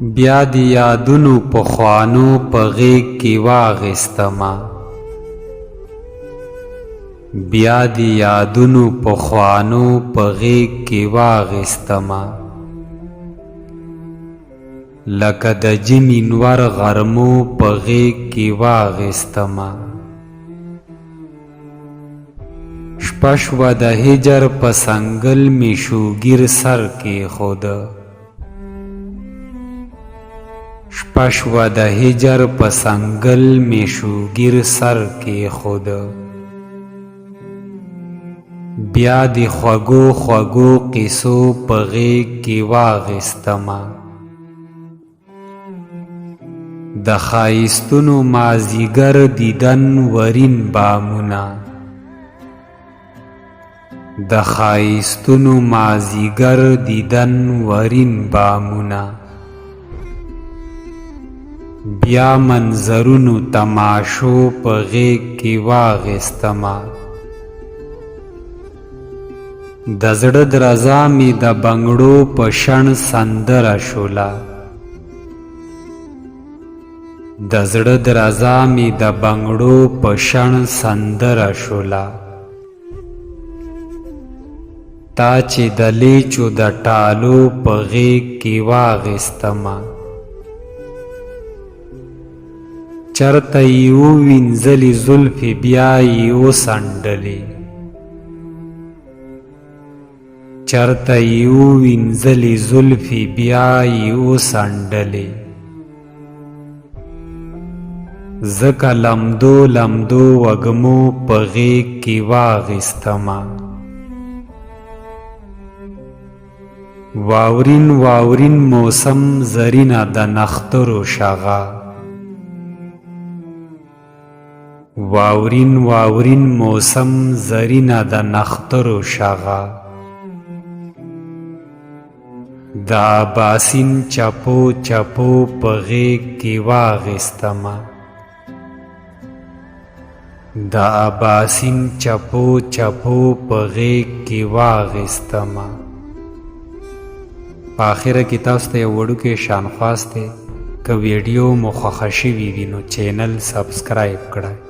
بیا د یادونو پخوانو په غیږ کې واغېستمه بیا د یادونو پخوانو په غیږ کې واغېستمه لکه د جمین ور غرمو په غیږ کې واغېستمه شپه شوه د هجر په سنګل مې شوګیر سر کېښوده شپه شوه د هجر په سنګل مې شوګیر سر کېښوده بیا د خوږو خوږو قصو په غیږ کې واغېستمه د ښایستونو مازیګر دیدن ورین بامونه د ښایستونو مازیګر دیدن ورین بامونه بیا منظرونو تماشو په غیږ کې واغېستمه د زړه درزا مې د بنګړو په شڼ سندره شوله د زړه درزا مې د بنګړو په شڼ سندره شوله تا چې د لیچو د ټالو په غیږ کې واغېستمه چرته یې ووینځلې زلفې بیا یې وڅنډلې چرته یې ووینځلې زلفې بیا یې وڅنډلې ځکه لمدو لمدو وږمو په غیږ کې واغېستمه واورین واورین موسم زرینه د نخترو شغه واورین واورین موسم زرینه د نخترو شغه د اباسین چپو چپو په غیږ کې واغېستمه د اباسین چپو چپو په غیږ کې واغېستمه په آخره کې تاسو ته یو وړوکی شان خواست دی که ویډیو مو خوښه شوي وي نو چینل سبسکرایب کړئ